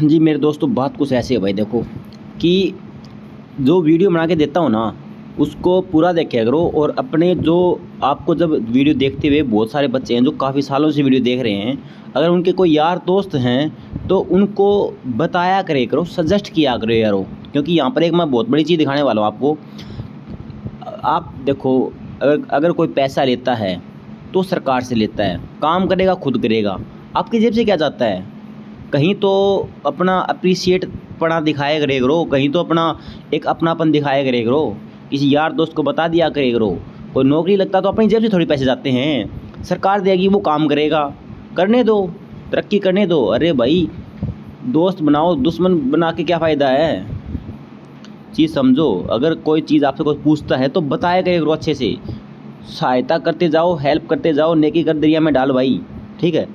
जी मेरे दोस्तों, बात कुछ ऐसी है भाई। देखो कि जो वीडियो बना के देता हूँ ना, उसको पूरा देखा करो। और अपने जो आपको जब वीडियो देखते हुए बहुत सारे बच्चे हैं जो काफ़ी सालों से वीडियो देख रहे हैं, अगर उनके कोई यार दोस्त हैं तो उनको बताया करे करो, सजेस्ट किया करो यारो। क्योंकि यहाँ पर एक मैं बहुत बड़ी चीज़ दिखाने वाला हूँ आपको। आप देखो, अगर कोई पैसा लेता है तो सरकार से लेता है, काम करेगा खुद करेगा, आपकी जेब से क्या जाता है? कहीं तो अपना अप्रिसिएट पना दिखाया करे करो, कहीं तो अपना एक अपनापन दिखाया करे करो, किसी यार दोस्त को बता दिया करे करो। कोई नौकरी लगता तो अपनी जेब से थोड़ी पैसे जाते हैं, सरकार देगी, वो काम करेगा, करने दो, तरक्की करने दो। अरे भाई, दोस्त बनाओ, दुश्मन बना के क्या फ़ायदा है? चीज़ समझो। अगर कोई चीज़ आपसे कोई पूछता है तो बताया करे करो अच्छे से, सहायता करते जाओ, हेल्प करते जाओ, नेकी कर दरिया में डाल भाई। ठीक है।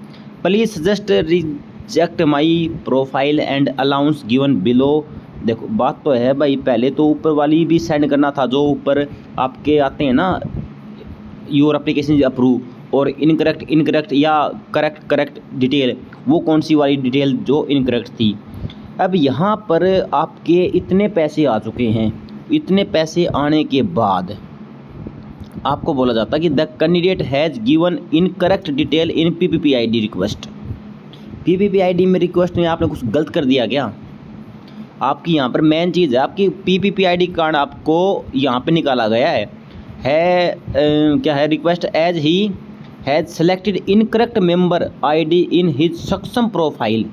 Please suggest reject my profile and allowance given below. देखो बात तो है भाई, पहले तो ऊपर वाली भी सेंड करना था, जो ऊपर आपके आते हैं ना, योर एप्लीकेशन अप्रूव, और इनकरेक्ट या करेक्ट डिटेल, वो कौन सी वाली डिटेल जो इनकरेक्ट थी। अब यहाँ पर आपके इतने पैसे आ चुके हैं, इतने पैसे आने के बाद आपको बोला जाता कि the candidate has given incorrect detail in PPPID request. PPPID में रिक्वेस्ट में आपने कुछ गलत कर दिया क्या? आपकी यहाँ पर मेन चीज़ है, आपकी PPPID कार्ड आपको यहाँ पे निकाला गया है क्या है, request as he has selected incorrect member ID in his Saksham profile.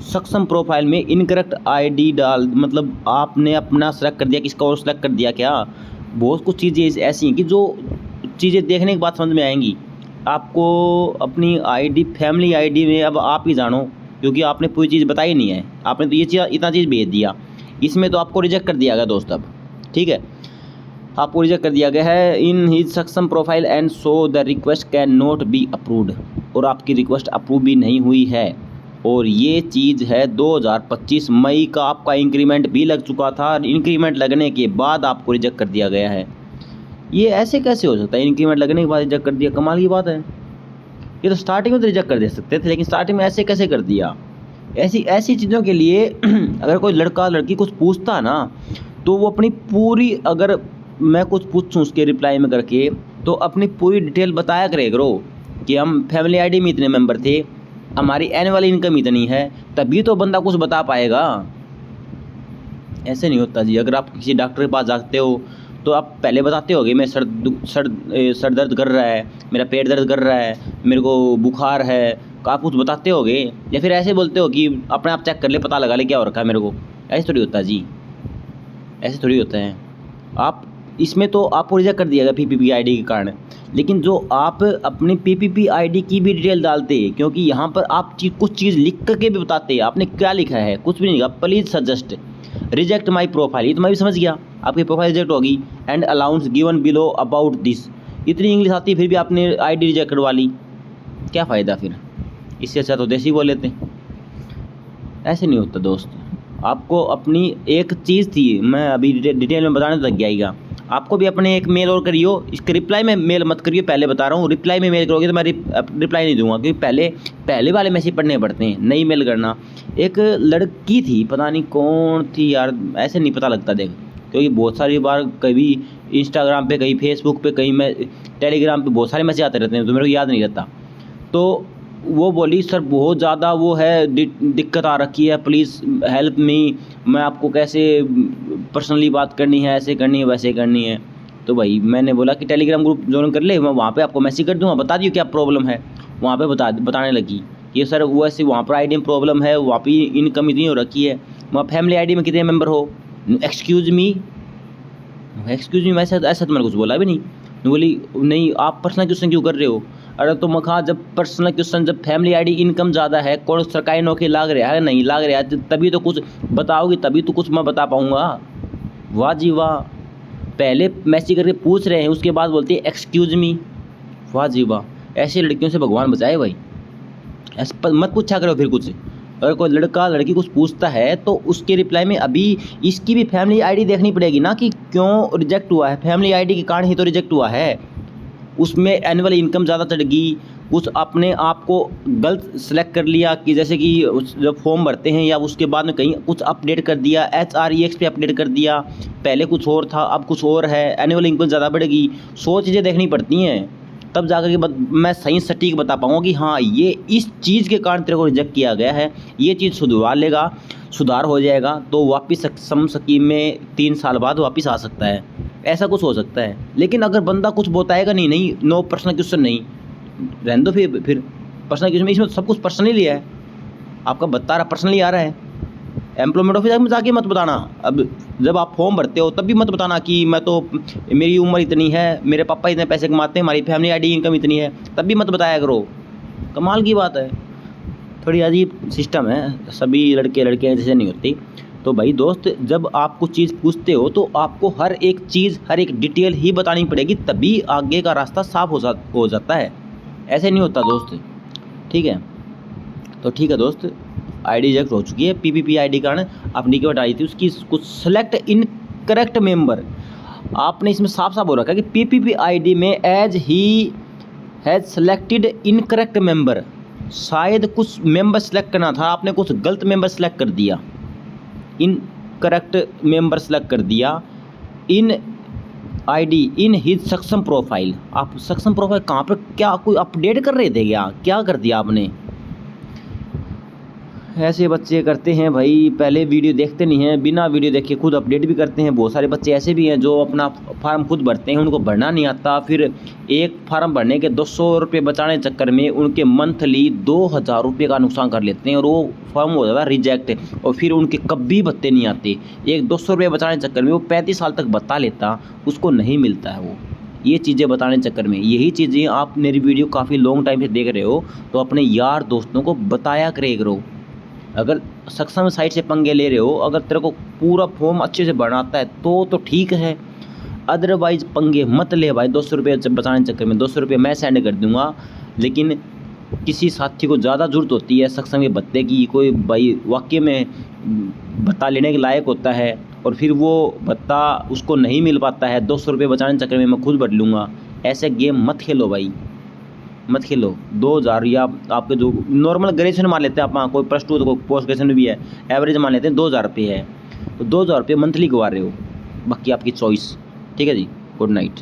Saksham profile में इनकरेक्ट ID डाल, मतलब आपने अपना सेलेक्ट कर दिया, किसका और सेलेक्ट कर दिया क्या? बहुत कुछ चीज़ें ऐसी हैं कि जो चीज़ें देखने के बाद समझ में आएंगी आपको। अपनी ID, फैमिली ID में अब आप ही जानो, क्योंकि आपने पूरी चीज़ बताई नहीं है, आपने तो ये चीज़ इतना चीज़ भेज दिया, इसमें तो आपको रिजेक्ट कर दिया गया दोस्त। अब ठीक है, आपको रिजेक्ट कर दिया गया है इन his Saksham profile and so the request can not be approved, और आपकी रिक्वेस्ट अप्रूव भी नहीं हुई है। और ये चीज़ है 2025 मई का, आपका इंक्रीमेंट भी लग चुका था, इंक्रीमेंट लगने के बाद आपको रिजेक्ट कर दिया गया है। ये ऐसे कैसे हो सकता है? इंक्रीमेंट लगने के बाद रिजेक्ट कर दिया, कमाल की बात है। ये तो स्टार्टिंग में तो रिजेक्ट कर दे सकते थे, लेकिन स्टार्टिंग में ऐसे कैसे कर दिया? ऐसी चीज़ों के लिए अगर कोई लड़का लड़की कुछ पूछता ना, तो वो अपनी पूरी, अगर मैं कुछ पूछूं उसके रिप्लाई में करके, तो अपनी पूरी डिटेल बताया करे करो कि हम फैमिली ID में इतने मेंबर थे, हमारी एनुअल इनकम इतनी है, तभी तो बंदा कुछ बता पाएगा। ऐसे नहीं होता जी। अगर आप किसी डॉक्टर के पास जाते हो तो आप पहले बताते होगे मैं सर दर्द कर रहा है, मेरा पेट दर्द कर रहा है, मेरे को बुखार है, आप कुछ बताते होगे, या फिर ऐसे बोलते हो कि अपने आप चेक कर ले, पता लगा ले क्या हो रखा है मेरे को। ऐसे थोड़ी होता जी, ऐसे थोड़ी होता है। आप इसमें तो आपको रिजेक्ट कर दिया गया PPPID के कारण, लेकिन जो आप अपनी PPPID की भी डिटेल डालते, क्योंकि यहाँ पर आप कुछ चीज़ लिख करके भी बताते हैं। आपने क्या लिखा है? कुछ भी नहीं लिखा। Please suggest reject my profile, ये तो मैं भी समझ गया, आपकी प्रोफाइल रिजेक्ट होगी। And allowance given below about this, इतनी इंग्लिश आती है फिर भी आपने ID रिजेक्ट करवा ली, क्या फ़ायदा फिर? इससे अच्छा तो देसी बोल लेते। ऐसे नहीं होता दोस्त। आपको अपनी एक चीज़ थी, मैं अभी डिटेल में बताने तक जाएगा। आपको भी अपने एक मेल और करियो, इसके रिप्लाई में मेल मत करियो, पहले बता रहा हूँ। रिप्लाई में मेल करोगे तो मैं रिप्लाई नहीं दूंगा, क्योंकि पहले वाले मैसेज पढ़ने पड़ते हैं, नई मेल करना। एक लड़की थी, पता नहीं कौन थी यार, ऐसे नहीं पता लगता देख, क्योंकि बहुत सारी बार कभी इंस्टाग्राम पे, कहीं फेसबुक पे, कहीं मैं टेलीग्राम पे बहुत सारे मैसेज आते रहते हैं, तो मेरे को याद नहीं रहता। तो वो बोली सर बहुत ज़्यादा वो है, दिक्कत आ रखी है, प्लीज़ हेल्प मी, मैं आपको कैसे पर्सनली बात करनी है, ऐसे करनी है, वैसे करनी है। तो भाई मैंने बोला कि टेलीग्राम ग्रुप ज्वाइन कर ले, मैं वहाँ पे आपको मैसेज कर दूँगा, बता दियो क्या प्रॉब्लम है। वहाँ पे बताने लगी कि सर वो ऐसे वहाँ पर ID में प्रॉब्लम है, वहाँ पर इनकम इतनी हो रखी है, वहाँ फैमिली ID में कितने मेम्बर हो। एक्सक्यूज़ मी, मैं ऐसा तो मैंने कुछ बोला भी नहीं। बोली नहीं, आप पर्सनल क्वेश्चन क्यों कर रहे हो? अरे तो मैं कहा, जब पर्सनल क्वेश्चन, जब फैमिली ID इनकम ज़्यादा है, कौन सरकारी नौकरी लाग रहा है, नहीं लाग रहा है, तभी तो कुछ बताओगी, तभी तो कुछ मैं बता पाऊँगा। वाह जी वाह, पहले मैसेज करके पूछ रहे हैं, उसके बाद बोलते हैं एक्सक्यूज़ मी। वाह जी वाह, ऐसी लड़कियों से भगवान बचाए भाई। ऐसे मत पूछा करो फिर कुछ। अगर कोई लड़का लड़की कुछ पूछता है तो उसके रिप्लाई में अभी इसकी भी फैमिली ID देखनी पड़ेगी ना, कि क्यों रिजेक्ट हुआ है। फैमिली ID के कारण ही तो रिजेक्ट हुआ है। उसमें एनुअल इनकम ज़्यादा चढ़ गई, कुछ अपने आप को गलत सेलेक्ट कर लिया कि जैसे कि जब फॉर्म भरते हैं या उसके बाद में कहीं कुछ अपडेट कर दिया, HREX पे अपडेट कर दिया, पहले कुछ और था अब कुछ और है, एनुअल इनकम ज़्यादा बढ़ेगी। 100 चीज़ें देखनी पड़ती हैं, तब जाकर के मैं सही सटीक बता पाऊँगा कि हाँ ये इस चीज़ के कारण तेरे को रिजेक्ट किया गया है, ये चीज़ सुधरवा लेगा, सुधार हो जाएगा तो वापस सक्षम स्कीम में 3 साल बाद वापस आ सकता है, ऐसा कुछ हो सकता है। लेकिन अगर बंदा कुछ बताएगा नहीं नो पर्सनल क्वेश्चन नहीं, रहने दो फिर पर्सनल क्वेश्चन में इसमें सब कुछ पर्सनली लिया है, आपका बता रहा पर्सनली आ रहा है। एम्प्लॉयमेंट ऑफिस में जाके मत बताना, अब जब आप फॉर्म भरते हो तब भी मत बताना कि मैं तो मेरी उम्र इतनी है, मेरे पापा इतने पैसे कमाते हैं, हमारी फैमिली आईडी इनकम इतनी है, तब भी मत बताया करो। कमाल की बात है, थोड़ी अजीब सिस्टम है, सभी लड़के लड़कियाँ जैसे नहीं होती। तो भाई दोस्त, जब आप कुछ चीज़ पूछते हो तो आपको हर एक चीज़ हर एक डिटेल ही बतानी पड़ेगी, तभी आगे का रास्ता साफ हो जाता है, ऐसे नहीं होता दोस्त। ठीक है, तो ठीक है दोस्त, आईडी रिजेक्ट हो चुकी है, PPP आईडी कारण अपनी की हटाई थी उसकी, कुछ सेलेक्ट इनकरेक्ट मेंबर, आपने इसमें साफ साफ हो रखा है कि PPP आईडी में as he has selected incorrect member, शायद कुछ मेंबर सेलेक्ट करना था, आपने कुछ गलत मेंबर सेलेक्ट कर दिया, इनकरेक्ट मेंबर सेलेक्ट कर दिया in ID in his Saksham profile. आप सक्षम प्रोफाइल कहाँ पर, क्या कोई अपडेट कर रहे थे क्या कर दिया आपने? ऐसे बच्चे करते हैं भाई, पहले वीडियो देखते नहीं हैं, बिना वीडियो देखे खुद अपडेट भी करते हैं। बहुत सारे बच्चे ऐसे भी हैं जो अपना फार्म खुद भरते हैं, उनको भरना नहीं आता, फिर एक फार्म भरने के 200 रुपये बचाने चक्कर में उनके मंथली 2000 रुपये का नुकसान कर लेते हैं और वो फॉर्म हो जाता है रिजेक्ट, और फिर उनके कभी भत्ते नहीं आते। एक 200 रुपये बचाने चक्कर में वो 35 साल तक भत्ता लेता, उसको नहीं मिलता है वो, ये चीज़ें बताने चक्कर में। यही चीज़ें आप मेरी वीडियो काफ़ी लॉन्ग टाइम से देख रहे हो तो अपने यार दोस्तों को बताया करो। अगर सक्षम साइट से पंगे ले रहे हो, अगर तेरे को पूरा फॉर्म अच्छे से भरना आता है तो ठीक है, अदरवाइज़ पंगे मत ले भाई। 200 रुपये बचाने चक्कर में 200 रुपये मैं सेंड कर दूंगा, लेकिन किसी साथी को ज़्यादा ज़रूरत होती है सक्षम के भत्ते की, कोई भाई वाकई में भत्ता लेने के लायक होता है और फिर वो भत्ता उसको नहीं मिल पाता है, 200 रुपये बचाने चक्कर में मैं खुद भर लूँगा, ऐसे गेम मत खेलो भाई, मत खेलो। 2000 या आपके जो नॉर्मल ग्रेजुएशन मान लेते हैं आप, कोई +2 तो कोई पोस्ट ग्रेजुएशन भी है, एवरेज मान लेते हैं 2000 रुपये है, तो 2000 रुपये मंथली गवा रहे हो, बाकी आपकी चॉइस। ठीक है जी, गुड नाइट।